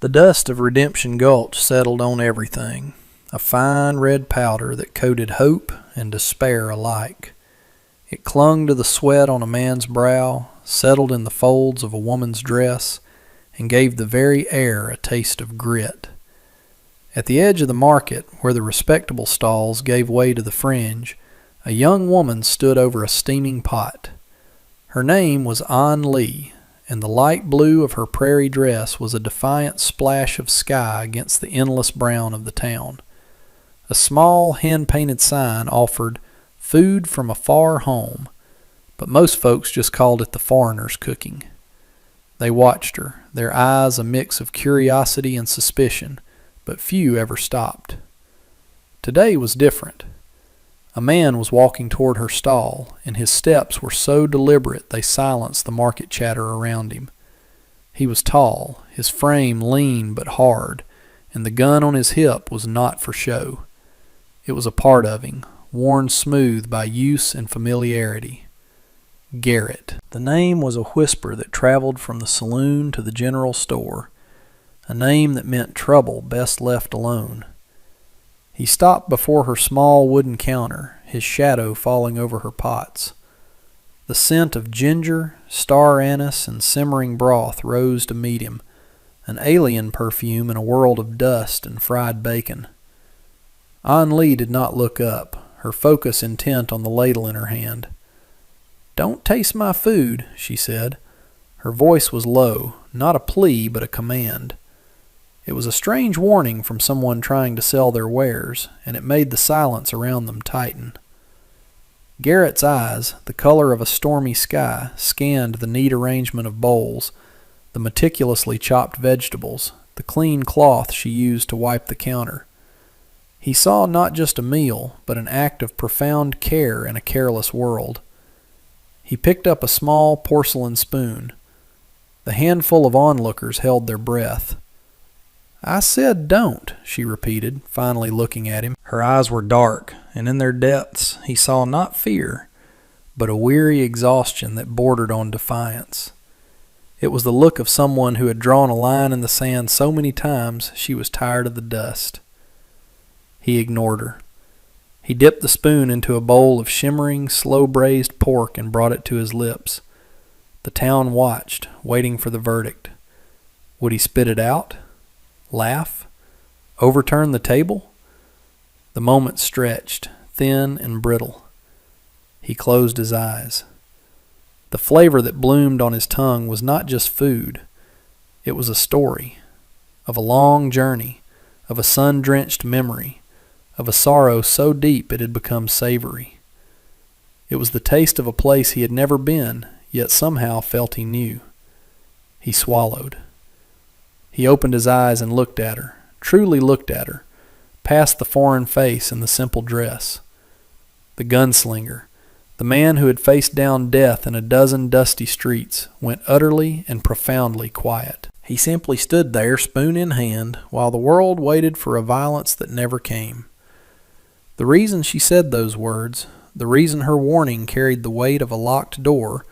The dust of Redemption Gulch settled on everything, a fine red powder that coated hope and despair alike. It clung to the sweat on a man's brow, settled in the folds of a woman's dress, and gave the very air a taste of grit. At the edge of the market, where the respectable stalls gave way to the fringe, a young woman stood over a steaming pot. Her name was An Lee, and the light blue of her prairie dress was a defiant splash of sky against the endless brown of the town. A small hand-painted sign offered food from a far home, but most folks just called it the foreigner's cooking. They watched her, their eyes a mix of curiosity and suspicion, but few ever stopped. Today was different. A man was walking toward her stall, and his steps were so deliberate they silenced the market chatter around him. He was tall, his frame lean but hard, and the gun on his hip was not for show. It was a part of him, worn smooth by use and familiarity. Garrett. The name was a whisper that traveled from the saloon to the general store, a name that meant trouble best left alone. He stopped before her small wooden counter, his shadow falling over her pots. The scent of ginger, star anise, and simmering broth rose to meet him, an alien perfume in a world of dust and fried bacon. An Lee did not look up, her focus intent on the ladle in her hand. "Don't taste my food," she said. Her voice was low, not a plea but a command. It was a strange warning from someone trying to sell their wares, and it made the silence around them tighten. Garrett's eyes, the color of a stormy sky, scanned the neat arrangement of bowls, the meticulously chopped vegetables, the clean cloth she used to wipe the counter. He saw not just a meal, but an act of profound care in a careless world. He picked up a small porcelain spoon. The handful of onlookers held their breath. "I said don't," she repeated, finally looking at him. Her eyes were dark, and in their depths he saw not fear, but a weary exhaustion that bordered on defiance. It was the look of someone who had drawn a line in the sand so many times she was tired of the dust. He ignored her. He dipped the spoon into a bowl of shimmering, slow-braised pork and brought it to his lips. The town watched, waiting for the verdict. Would he spit it out? Laugh? Overturn the table? The moment stretched, thin and brittle. He closed his eyes. The flavor that bloomed on his tongue was not just food. It was a story, of a long journey, of a sun-drenched memory, of a sorrow so deep it had become savory. It was the taste of a place he had never been, yet somehow felt he knew. He swallowed. He opened his eyes and looked at her, truly looked at her, past the foreign face and the simple dress. The gunslinger, the man who had faced down death in a dozen dusty streets, went utterly and profoundly quiet. He simply stood there, spoon in hand, while the world waited for a violence that never came. The reason she said those words, the reason her warning carried the weight of a locked door,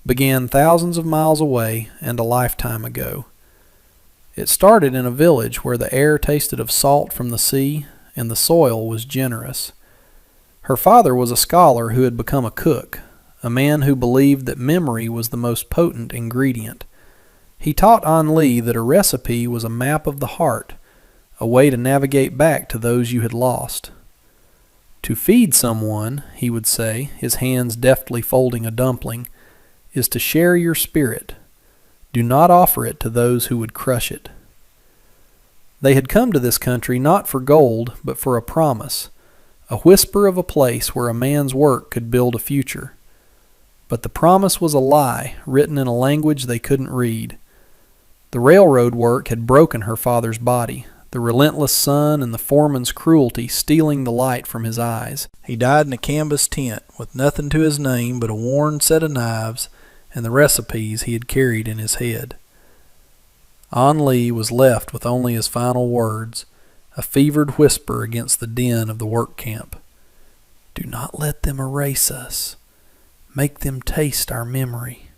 began thousands of miles away and a lifetime ago. It started in a village where the air tasted of salt from the sea and the soil was generous. Her father was a scholar who had become a cook, a man who believed that memory was the most potent ingredient. He taught An Lee that a recipe was a map of the heart, a way to navigate back to those you had lost. To feed someone, he would say, his hands deftly folding a dumpling, is to share your spirit. Do not offer it to those who would crush it. They had come to this country not for gold, but for a promise, a whisper of a place where a man's work could build a future. But the promise was a lie, written in a language they couldn't read. The railroad work had broken her father's body, the relentless sun and the foreman's cruelty stealing the light from his eyes. He died in a canvas tent, with nothing to his name but a worn set of knives and the recipes he had carried in his head. An Lee was left with only his final words, a fevered whisper against the din of the work camp. "Do not let them erase us. Make them taste our memory."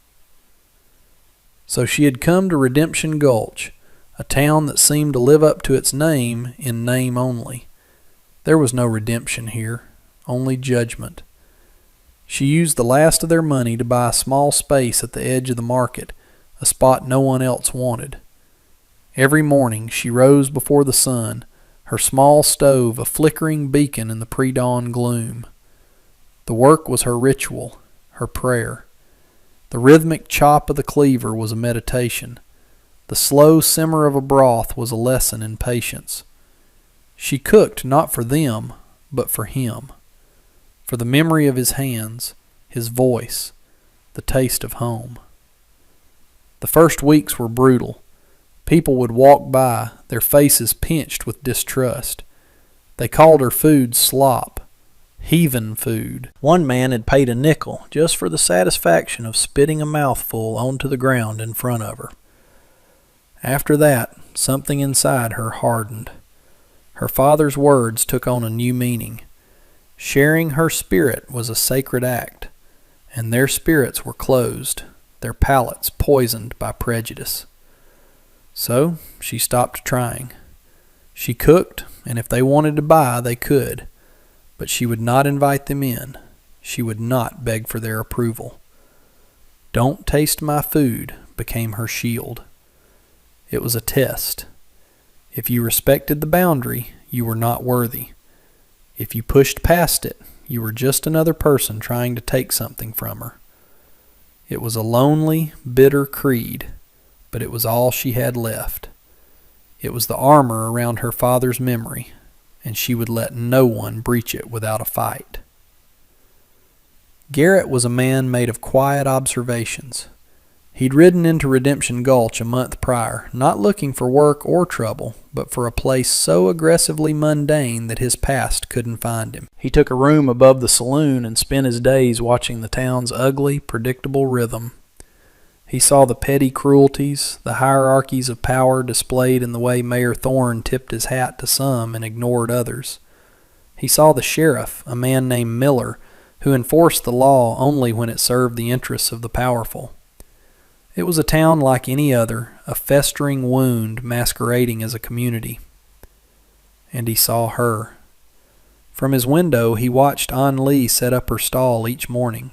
So she had come to Redemption Gulch, a town that seemed to live up to its name in name only. There was no redemption here, only judgment. She used the last of their money to buy a small space at the edge of the market, a spot no one else wanted. Every morning she rose before the sun, her small stove a flickering beacon in the pre-dawn gloom. The work was her ritual, her prayer. The rhythmic chop of the cleaver was a meditation. The slow simmer of a broth was a lesson in patience. She cooked not for them, but for him, for the memory of his hands, his voice, the taste of home. The first weeks were brutal. People would walk by, their faces pinched with distrust. They called her food slop, heathen food. One man had paid a nickel just for the satisfaction of spitting a mouthful onto the ground in front of her. After that, something inside her hardened. Her father's words took on a new meaning. Sharing her spirit was a sacred act, and their spirits were closed, their palates poisoned by prejudice. So she stopped trying. She cooked, and if they wanted to buy, they could, but she would not invite them in. She would not beg for their approval. "Don't taste my food" became her shield. It was a test. If you respected the boundary, you were not worthy. If you pushed past it, you were just another person trying to take something from her. It was a lonely, bitter creed, but it was all she had left. It was the armor around her father's memory, and she would let no one breach it without a fight. Garrett was a man made of quiet observations. He'd ridden into Redemption Gulch a month prior, not looking for work or trouble, but for a place so aggressively mundane that his past couldn't find him. He took a room above the saloon and spent his days watching the town's ugly, predictable rhythm. He saw the petty cruelties, the hierarchies of power displayed in the way Mayor Thorne tipped his hat to some and ignored others. He saw the sheriff, a man named Miller, who enforced the law only when it served the interests of the powerful. It was a town like any other, a festering wound masquerading as a community. And he saw her. From his window he watched An Lee set up her stall each morning.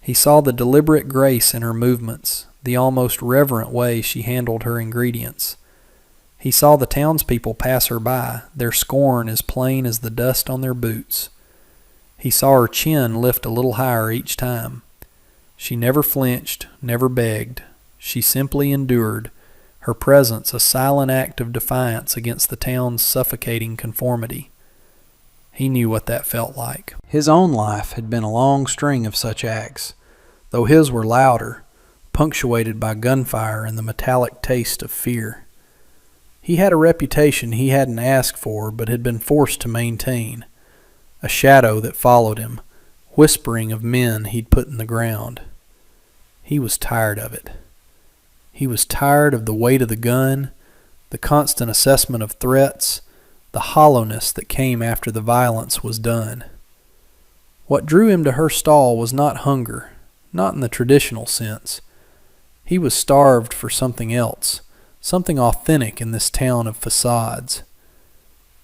He saw the deliberate grace in her movements, the almost reverent way she handled her ingredients. He saw the townspeople pass her by, their scorn as plain as the dust on their boots. He saw her chin lift a little higher each time. She never flinched, never begged. She simply endured, her presence a silent act of defiance against the town's suffocating conformity. He knew what that felt like. His own life had been a long string of such acts, though his were louder, punctuated by gunfire and the metallic taste of fear. He had a reputation he hadn't asked for but had been forced to maintain, a shadow that followed him, whispering of men he'd put in the ground. He was tired of it. He was tired of the weight of the gun, the constant assessment of threats, the hollowness that came after the violence was done. What drew him to her stall was not hunger, not in the traditional sense. He was starved for something else, something authentic in this town of facades.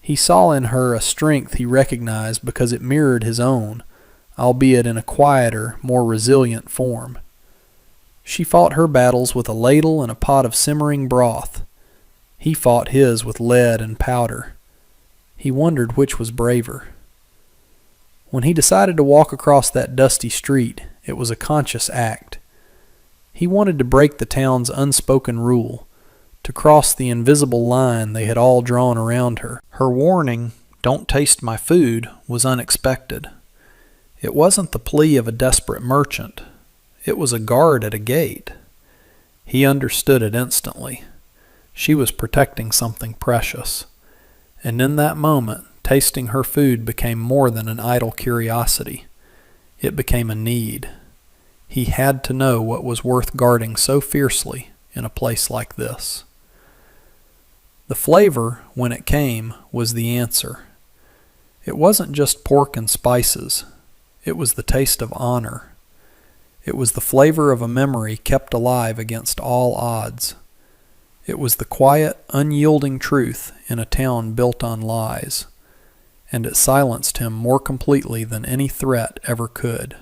He saw in her a strength he recognized because it mirrored his own, albeit in a quieter, more resilient form. She fought her battles with a ladle and a pot of simmering broth. He fought his with lead and powder. He wondered which was braver. When he decided to walk across that dusty street, it was a conscious act. He wanted to break the town's unspoken rule, to cross the invisible line they had all drawn around her. Her warning, "Don't taste my food," was unexpected. It wasn't the plea of a desperate merchant. It was a guard at a gate. He understood it instantly. She was protecting something precious. And in that moment, tasting her food became more than an idle curiosity. It became a need. He had to know what was worth guarding so fiercely in a place like this. The flavor, when it came, was the answer. It wasn't just pork and spices. It was the taste of honor. It was the flavor of a memory kept alive against all odds. It was the quiet, unyielding truth in a town built on lies, and it silenced him more completely than any threat ever could.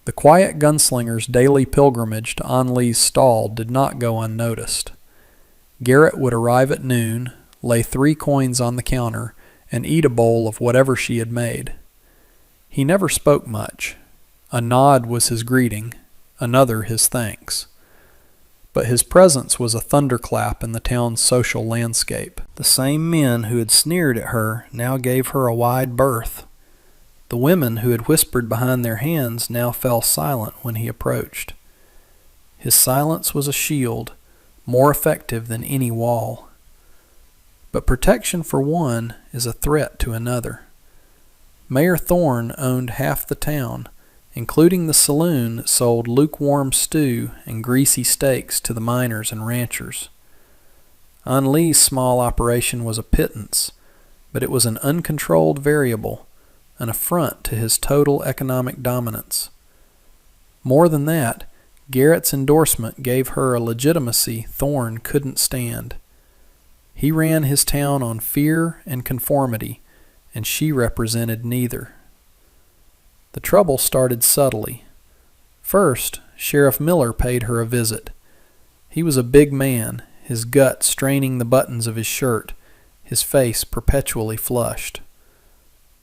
The quiet gunslinger's daily pilgrimage to An Lee's stall did not go unnoticed. Garrett would arrive at noon, lay 3 coins on the counter, and eat a bowl of whatever she had made. He never spoke much. A nod was his greeting, another his thanks. But his presence was a thunderclap in the town's social landscape. The same men who had sneered at her now gave her a wide berth. The women who had whispered behind their hands now fell silent when he approached. His silence was a shield, more effective than any wall. But protection for one is a threat to another. Mayor Thorne owned half the town, including the saloon that sold lukewarm stew and greasy steaks to the miners and ranchers. An Lee's small operation was a pittance, but it was an uncontrolled variable, an affront to his total economic dominance. More than that, Garrett's endorsement gave her a legitimacy Thorne couldn't stand. He ran his town on fear and conformity, and she represented neither. The trouble started subtly. First, Sheriff Miller paid her a visit. He was a big man, his gut straining the buttons of his shirt, his face perpetually flushed.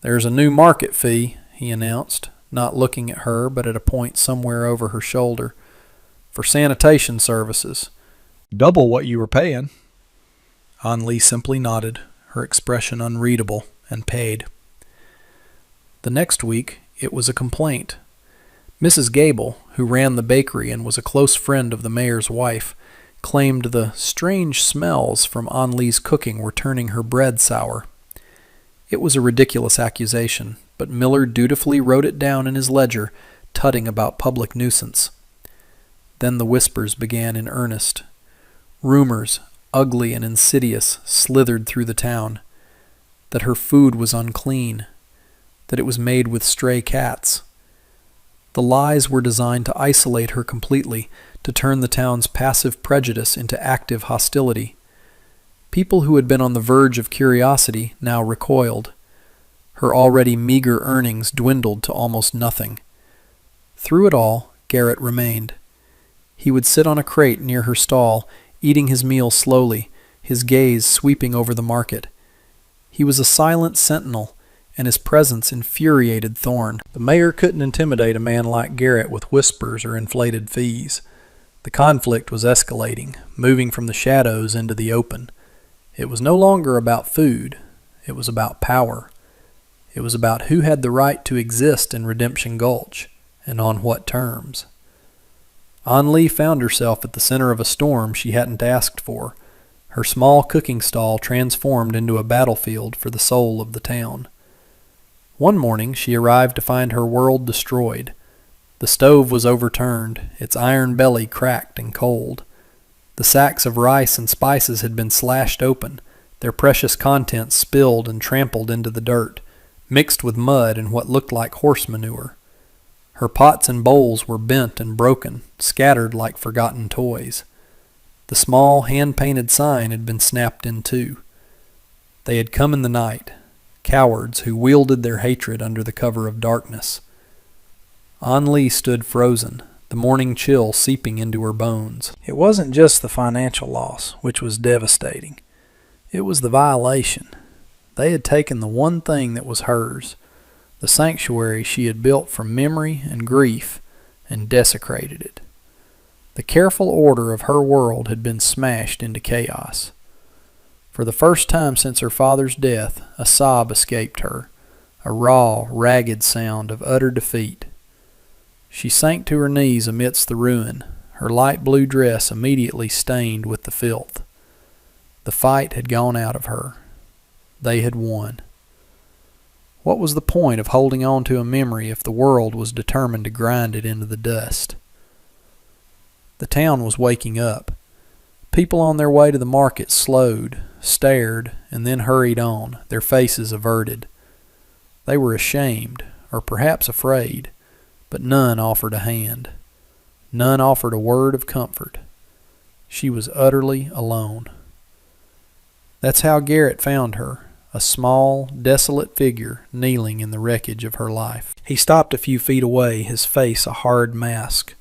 "There's a new market fee," he announced, not looking at her but at a point somewhere over her shoulder, "for sanitation services. Double what you were paying." An Lee simply nodded, her expression unreadable, and paid. The next week, it was a complaint. Mrs. Gable, who ran the bakery and was a close friend of the mayor's wife, claimed the strange smells from An Lee's cooking were turning her bread sour. It was a ridiculous accusation, but Miller dutifully wrote it down in his ledger, tutting about public nuisance. Then the whispers began in earnest. Rumors, ugly and insidious, slithered through the town. That her food was unclean, that it was made with stray cats. The lies were designed to isolate her completely, to turn the town's passive prejudice into active hostility. People who had been on the verge of curiosity now recoiled. Her already meager earnings dwindled to almost nothing. Through it all, Garrett remained. He would sit on a crate near her stall, eating his meal slowly, his gaze sweeping over the market. He was a silent sentinel, and his presence infuriated Thorne. The mayor couldn't intimidate a man like Garrett with whispers or inflated fees. The conflict was escalating, moving from the shadows into the open. It was no longer about food. It was about power. It was about who had the right to exist in Redemption Gulch, and on what terms. An Lee found herself at the center of a storm she hadn't asked for, her small cooking stall transformed into a battlefield for the soul of the town. One morning she arrived to find her world destroyed. The stove was overturned, its iron belly cracked and cold. The sacks of rice and spices had been slashed open, their precious contents spilled and trampled into the dirt, mixed with mud and what looked like horse manure. Her pots and bowls were bent and broken, scattered like forgotten toys. The small, hand-painted sign had been snapped in two. They had come in the night, cowards who wielded their hatred under the cover of darkness. An Lee stood frozen, the morning chill seeping into her bones. It wasn't just the financial loss, which was devastating. It was the violation. They had taken the one thing that was hers, the sanctuary she had built from memory and grief, and desecrated it. The careful order of her world had been smashed into chaos. For the first time since her father's death, a sob escaped her, a raw, ragged sound of utter defeat. She sank to her knees amidst the ruin, her light blue dress immediately stained with the filth. The fight had gone out of her. They had won. What was the point of holding on to a memory if the world was determined to grind it into the dust? The town was waking up. People on their way to the market slowed, stared, and then hurried on, their faces averted. They were ashamed, or perhaps afraid, but none offered a hand. None offered a word of comfort. She was utterly alone. That's how Garrett found her, a small, desolate figure kneeling in the wreckage of her life. He stopped a few feet away, his face a hard mask,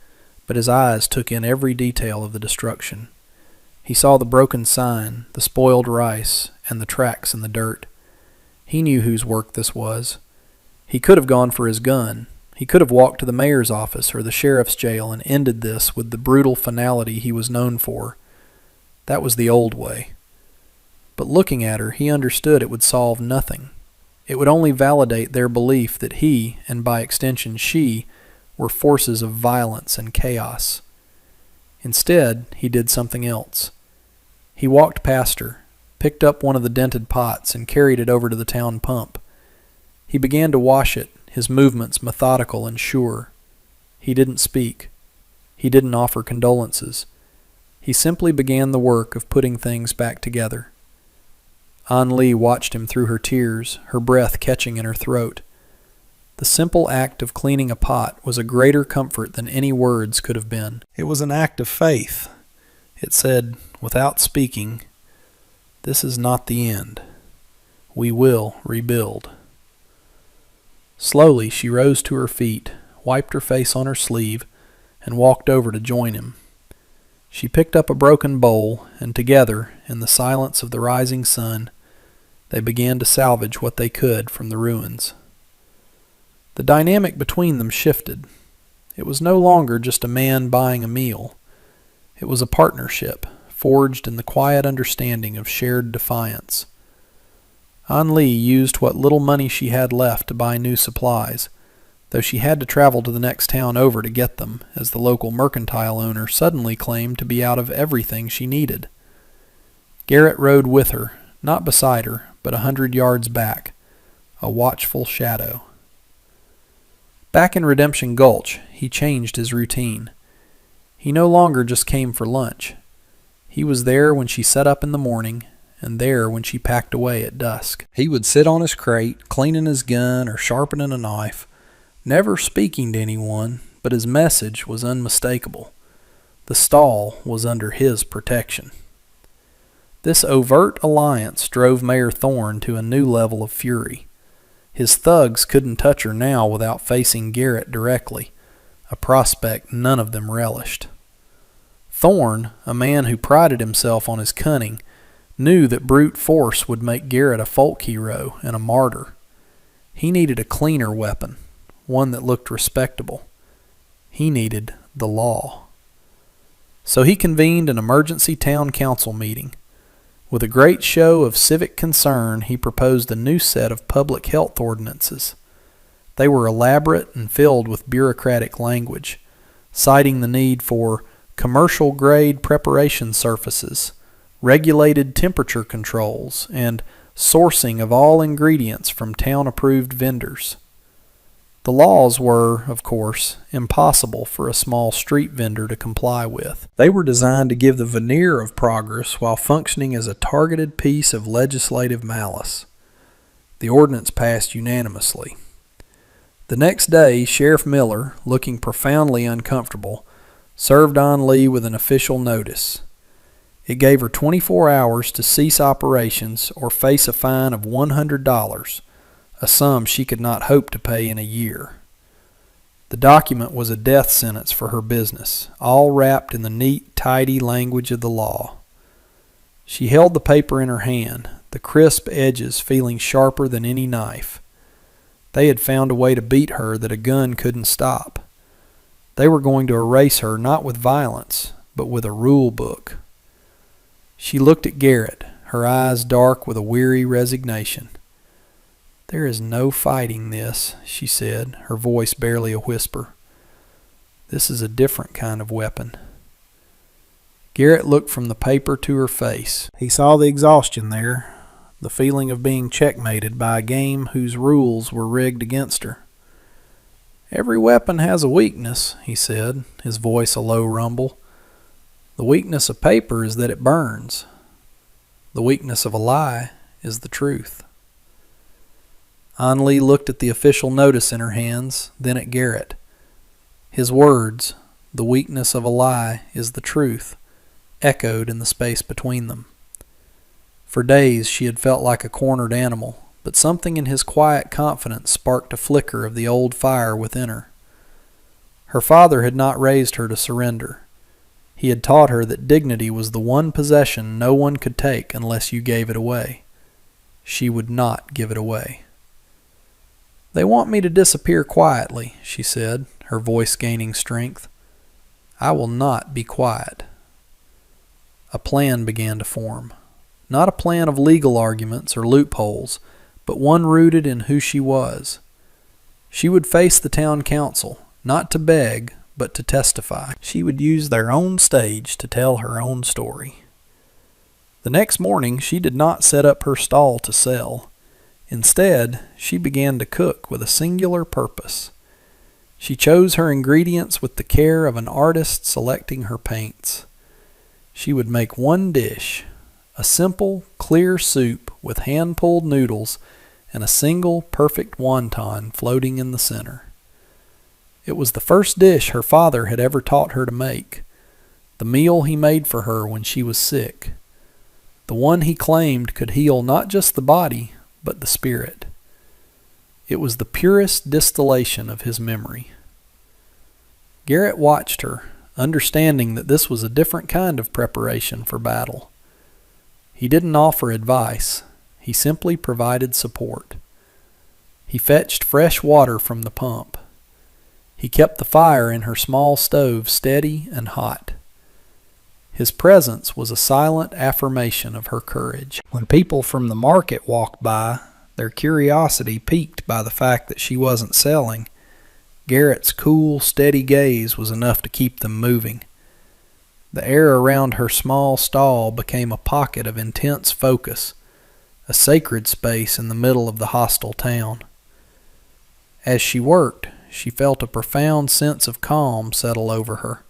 but his eyes took in every detail of the destruction. He saw the broken sign, the spoiled rice, and the tracks in the dirt. He knew whose work this was. He could have gone for his gun. He could have walked to the mayor's office or the sheriff's jail and ended this with the brutal finality he was known for. That was the old way. But looking at her, he understood it would solve nothing. It would only validate their belief that he, and by extension she, were forces of violence and chaos. Instead, he did something else. He walked past her, picked up one of the dented pots, and carried it over to the town pump. He began to wash it, his movements methodical and sure. He didn't speak. He didn't offer condolences. He simply began the work of putting things back together. An Lee watched him through her tears, her breath catching in her throat. The simple act of cleaning a pot was a greater comfort than any words could have been. It was an act of faith. It said, without speaking, "This is not the end. We will rebuild." Slowly she rose to her feet, wiped her face on her sleeve, and walked over to join him. She picked up a broken bowl, and together, in the silence of the rising sun, they began to salvage what they could from the ruins. The dynamic between them shifted. It was no longer just a man buying a meal. It was a partnership, forged in the quiet understanding of shared defiance. An Lee used what little money she had left to buy new supplies, though she had to travel to the next town over to get them, as the local mercantile owner suddenly claimed to be out of everything she needed. Garrett rode with her, not beside her, but 100 yards back, a watchful shadow. Back in Redemption Gulch, he changed his routine. He no longer just came for lunch. He was there when she set up in the morning, and there when she packed away at dusk. He would sit on his crate, cleaning his gun or sharpening a knife, never speaking to anyone, but his message was unmistakable. The stall was under his protection. This overt alliance drove Mayor Thorne to a new level of fury. His thugs couldn't touch her now without facing Garrett directly, a prospect none of them relished. Thorne, a man who prided himself on his cunning, knew that brute force would make Garrett a folk hero and a martyr. He needed a cleaner weapon, one that looked respectable. He needed the law. So he convened an emergency town council meeting. With a great show of civic concern, he proposed a new set of public health ordinances. They were elaborate and filled with bureaucratic language, citing the need for commercial-grade preparation surfaces, regulated temperature controls, and sourcing of all ingredients from town-approved vendors. The laws were, of course, impossible for a small street vendor to comply with. They were designed to give the veneer of progress while functioning as a targeted piece of legislative malice. The ordinance passed unanimously. The next day, Sheriff Miller, looking profoundly uncomfortable, served An Lee with an official notice. It gave her 24 hours to cease operations or face a fine of $100, a sum she could not hope to pay in a year. The document was a death sentence for her business, all wrapped in the neat, tidy language of the law. She held the paper in her hand, the crisp edges feeling sharper than any knife. They had found a way to beat her that a gun couldn't stop. They were going to erase her not with violence, but with a rule book. She looked at Garrett, her eyes dark with a weary resignation. "There is no fighting this," she said, her voice barely a whisper. "This is a different kind of weapon." Garrett looked from the paper to her face. He saw the exhaustion there, the feeling of being checkmated by a game whose rules were rigged against her. "Every weapon has a weakness," he said, his voice a low rumble. "The weakness of paper is that it burns. The weakness of a lie is the truth." An Lee looked at the official notice in her hands, then at Garrett. His words, "the weakness of a lie is the truth," echoed in the space between them. For days she had felt like a cornered animal, but something in his quiet confidence sparked a flicker of the old fire within her. Her father had not raised her to surrender. He had taught her that dignity was the one possession no one could take unless you gave it away. She would not give it away. "They want me to disappear quietly," she said, her voice gaining strength. "I will not be quiet." A plan began to form. Not a plan of legal arguments or loopholes, but one rooted in who she was. She would face the town council, not to beg, but to testify. She would use their own stage to tell her own story. The next morning she did not set up her stall to sell. Instead, she began to cook with a singular purpose. She chose her ingredients with the care of an artist selecting her paints. She would make one dish, a simple, clear soup with hand-pulled noodles and a single perfect wonton floating in the center. It was the first dish her father had ever taught her to make, the meal he made for her when she was sick, the one he claimed could heal not just the body, but the spirit. It was the purest distillation of his memory. Garrett watched her, understanding that this was a different kind of preparation for battle. He didn't offer advice. He simply provided support. He fetched fresh water from the pump. He kept the fire in her small stove steady and hot. His presence was a silent affirmation of her courage. When people from the market walked by, their curiosity piqued by the fact that she wasn't selling, Garrett's cool, steady gaze was enough to keep them moving. The air around her small stall became a pocket of intense focus, a sacred space in the middle of the hostile town. As she worked, she felt a profound sense of calm settle over her.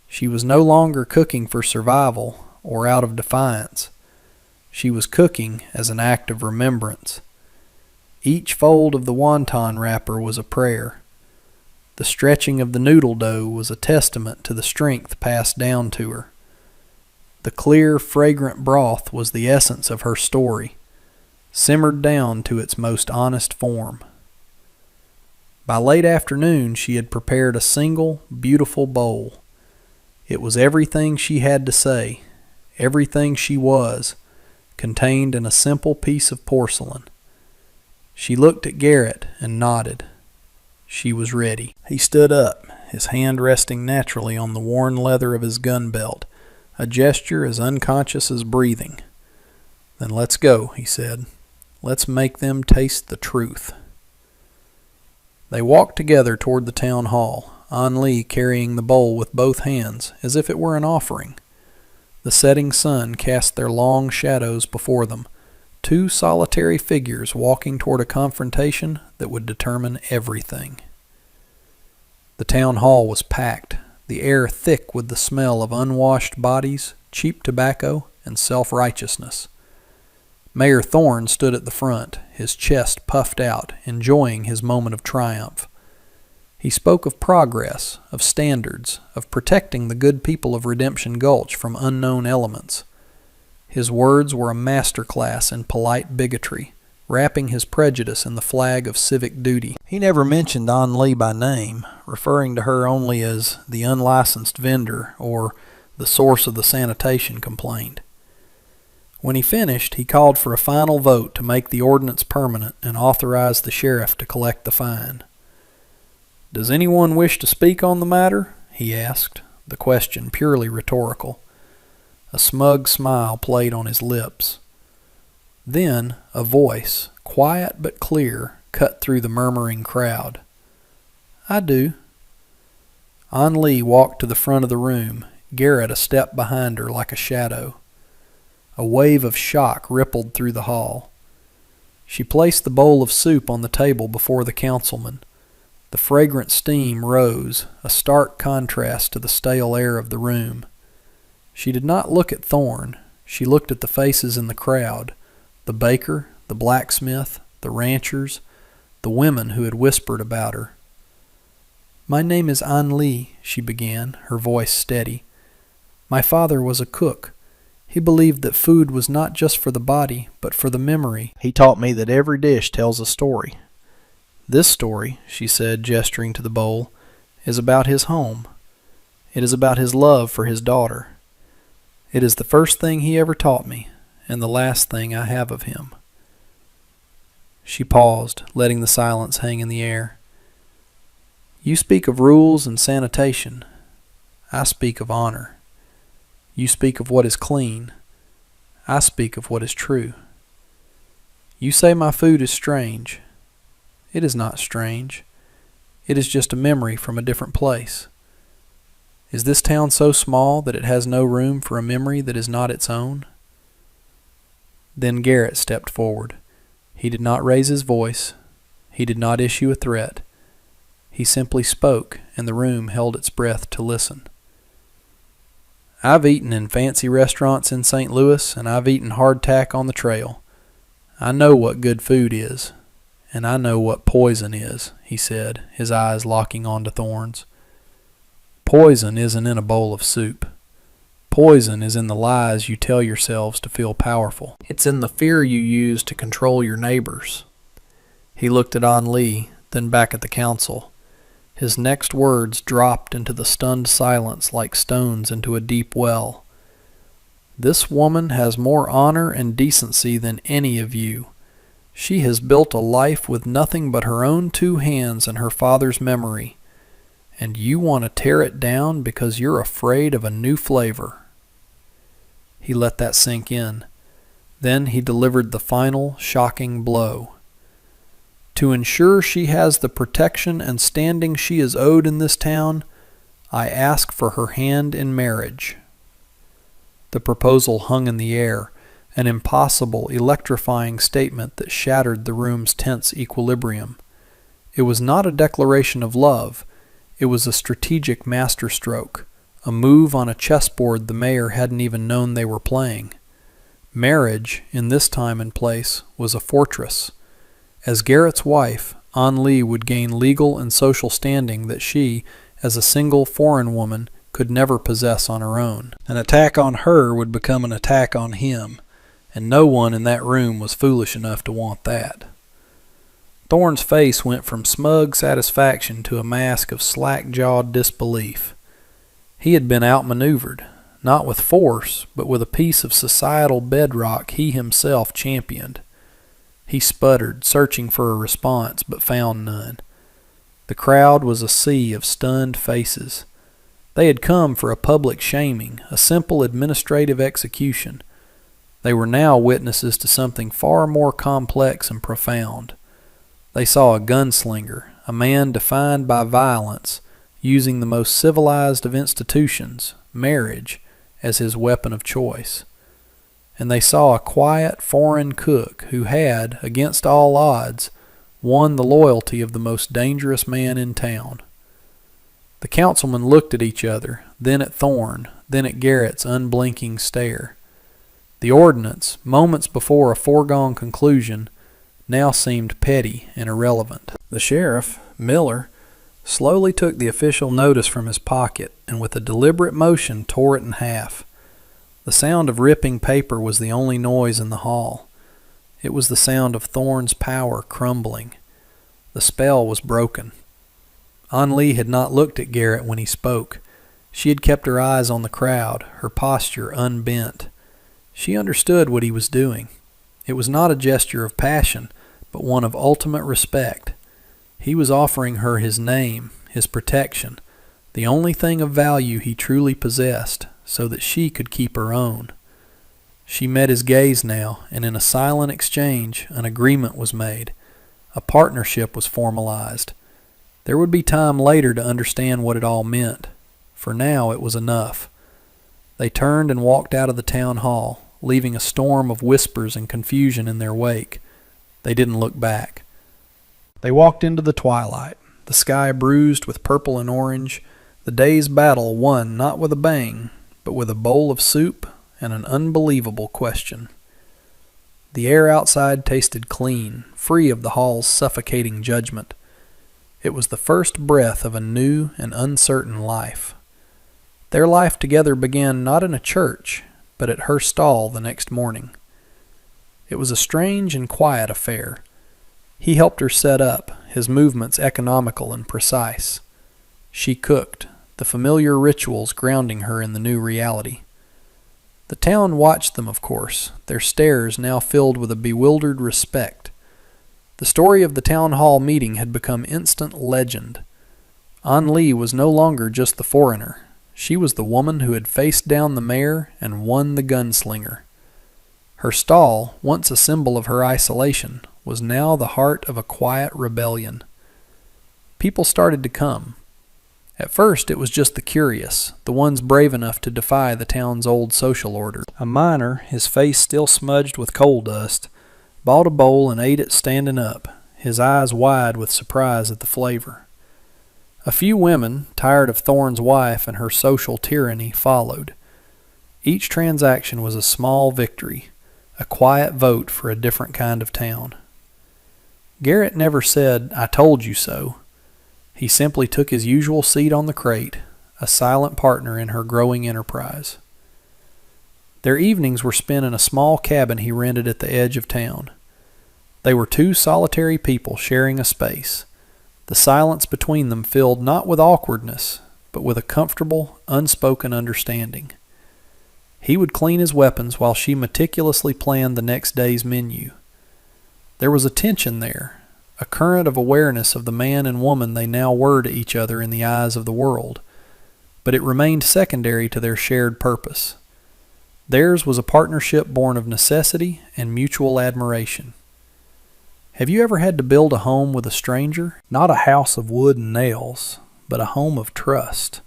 She was no longer cooking for survival or out of defiance. She was cooking as an act of remembrance. Each fold of the wonton wrapper was a prayer. The stretching of the noodle dough was a testament to the strength passed down to her. The clear, fragrant broth was the essence of her story, simmered down to its most honest form. By late afternoon, she had prepared a single, beautiful bowl. It was everything she had to say, everything she was, contained in a simple piece of porcelain. She looked at Garrett and nodded. She was ready. He stood up, his hand resting naturally on the worn leather of his gun belt, a gesture as unconscious as breathing. "Then let's go," he said. "Let's make them taste the truth." They walked together toward the town hall, An Li carrying the bowl with both hands, as if it were an offering. The setting sun cast their long shadows before them, two solitary figures walking toward a confrontation that would determine everything. The town hall was packed, the air thick with the smell of unwashed bodies, cheap tobacco, and self-righteousness. Mayor Thorne stood at the front, his chest puffed out, enjoying his moment of triumph. He spoke of progress, of standards, of protecting the good people of Redemption Gulch from unknown elements. His words were a masterclass in polite bigotry, wrapping his prejudice in the flag of civic duty. He never mentioned An Li by name, referring to her only as the unlicensed vendor or the source of the sanitation complaint. When he finished, he called for a final vote to make the ordinance permanent and authorize the sheriff to collect the fine. "Does anyone wish to speak on the matter?" he asked, the question purely rhetorical. A smug smile played on his lips. Then a voice, quiet but clear, cut through the murmuring crowd. "I do." An Li walked to the front of the room, Garrett a step behind her like a shadow. A wave of shock rippled through the hall. She placed the bowl of soup on the table before the councilman. The fragrant steam rose, a stark contrast to the stale air of the room. She did not look at Thorne. She looked at the faces in the crowd, the baker, the blacksmith, the ranchers, the women who had whispered about her. "My name is An Li," she began, her voice steady. My father was a cook. He believed that food was not just for the body, but for the memory. He taught me that every dish tells a story. This story," she said, gesturing to the bowl, "is about his home. It is about his love for his daughter. It is the first thing he ever taught me, and the last thing I have of him." She paused, letting the silence hang in the air. "You speak of rules and sanitation. I speak of honor. You speak of what is clean. I speak of what is true. You say my food is strange. It is not strange. It is just a memory from a different place. Is this town so small that it has no room for a memory that is not its own?" Then Garrett stepped forward. He did not raise his voice. He did not issue a threat. He simply spoke, and the room held its breath to listen. "I've eaten in fancy restaurants in St. Louis, and I've eaten hardtack on the trail. I know what good food is, and I know what poison is," he said, his eyes locking onto Thorne's. "Poison isn't in a bowl of soup. Poison is in the lies you tell yourselves to feel powerful. It's in the fear you use to control your neighbors." He looked at An Lee, then back at the council. His next words dropped into the stunned silence like stones into a deep well. "This woman has more honor and decency than any of you. She has built a life with nothing but her own 2 hands and her father's memory. And you want to tear it down because you're afraid of a new flavor." He let that sink in. Then he delivered the final, shocking blow. "To ensure she has the protection and standing she is owed in this town, I ask for her hand in marriage." The proposal hung in the air, an impossible, electrifying statement that shattered the room's tense equilibrium. It was not a declaration of love. It was a strategic masterstroke, a move on a chessboard the mayor hadn't even known they were playing. Marriage, in this time and place, was a fortress. As Garrett's wife, An Lee would gain legal and social standing that she, as a single foreign woman, could never possess on her own. An attack on her would become an attack on him, and no one in that room was foolish enough to want that. Thorne's face went from smug satisfaction to a mask of slack-jawed disbelief. He had been outmaneuvered, not with force, but with a piece of societal bedrock he himself championed. He sputtered, searching for a response, but found none. The crowd was a sea of stunned faces. They had come for a public shaming, a simple administrative execution. They were now witnesses to something far more complex and profound. They saw a gunslinger, a man defined by violence, using the most civilized of institutions, marriage, as his weapon of choice. And they saw a quiet foreign cook who had, against all odds, won the loyalty of the most dangerous man in town. The councilmen looked at each other, then at Thorne, then at Garrett's unblinking stare. The ordinance, moments before a foregone conclusion, now seemed petty and irrelevant. The sheriff, Miller, slowly took the official notice from his pocket and with a deliberate motion tore it in half. The sound of ripping paper was the only noise in the hall. It was the sound of Thorne's power crumbling. The spell was broken. An Lee had not looked at Garrett when he spoke. She had kept her eyes on the crowd, her posture unbent. She understood what he was doing. It was not a gesture of passion, but one of ultimate respect. He was offering her his name, his protection, the only thing of value he truly possessed, so that she could keep her own. She met his gaze now, and in a silent exchange, an agreement was made. A partnership was formalized. There would be time later to understand what it all meant. For now, it was enough. They turned and walked out of the town hall, leaving a storm of whispers and confusion in their wake. They didn't look back. They walked into the twilight, the sky bruised with purple and orange, the day's battle won not with a bang, but with a bowl of soup and an unbelievable question. The air outside tasted clean, free of the hall's suffocating judgment. It was the first breath of a new and uncertain life. Their life together began not in a church, but at her stall the next morning. It was a strange and quiet affair. He helped her set up, his movements economical and precise. She cooked, the familiar rituals grounding her in the new reality. The town watched them, of course, their stares now filled with a bewildered respect. The story of the town hall meeting had become instant legend. An Lee was no longer just the foreigner. She was the woman who had faced down the mayor and won the Gunslinger. Her stall, once a symbol of her isolation, was now the heart of a quiet rebellion. People started to come. At first it was just the curious, the ones brave enough to defy the town's old social order. A miner, his face still smudged with coal dust, bought a bowl and ate it standing up, his eyes wide with surprise at the flavor. A few women, tired of Thorne's wife and her social tyranny, followed. Each transaction was a small victory, a quiet vote for a different kind of town. Garrett never said, "I told you so." He simply took his usual seat on the crate, a silent partner in her growing enterprise. Their evenings were spent in a small cabin he rented at the edge of town. They were two solitary people sharing a space, the silence between them filled not with awkwardness, but with a comfortable, unspoken understanding. He would clean his weapons while she meticulously planned the next day's menu. There was a tension there, a current of awareness of the man and woman they now were to each other in the eyes of the world, but it remained secondary to their shared purpose. Theirs was a partnership born of necessity and mutual admiration. Have you ever had to build a home with a stranger? Not a house of wood and nails, but a home of trust,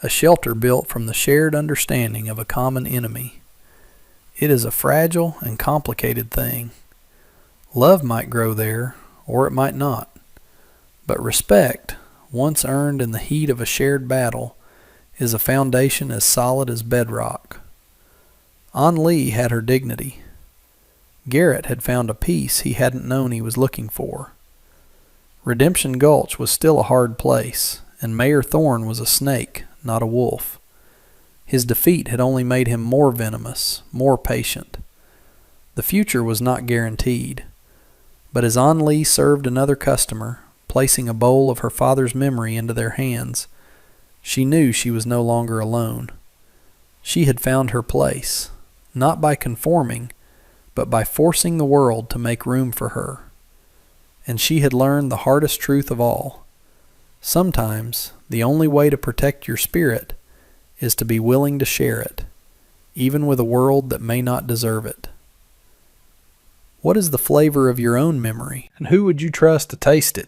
a shelter built from the shared understanding of a common enemy. It is a fragile and complicated thing. Love might grow there, or it might not. But respect, once earned in the heat of a shared battle, is a foundation as solid as bedrock. An Lee had her dignity. Garrett had found a peace he hadn't known he was looking for. Redemption Gulch was still a hard place, and Mayor Thorne was a snake, not a wolf. His defeat had only made him more venomous, more patient. The future was not guaranteed. But as An Lee served another customer, placing a bowl of her father's memory into their hands, she knew she was no longer alone. She had found her place, not by conforming, but by forcing the world to make room for her. And she had learned the hardest truth of all. Sometimes the only way to protect your spirit is to be willing to share it, even with a world that may not deserve it. What is the flavor of your own memory, and who would you trust to taste it?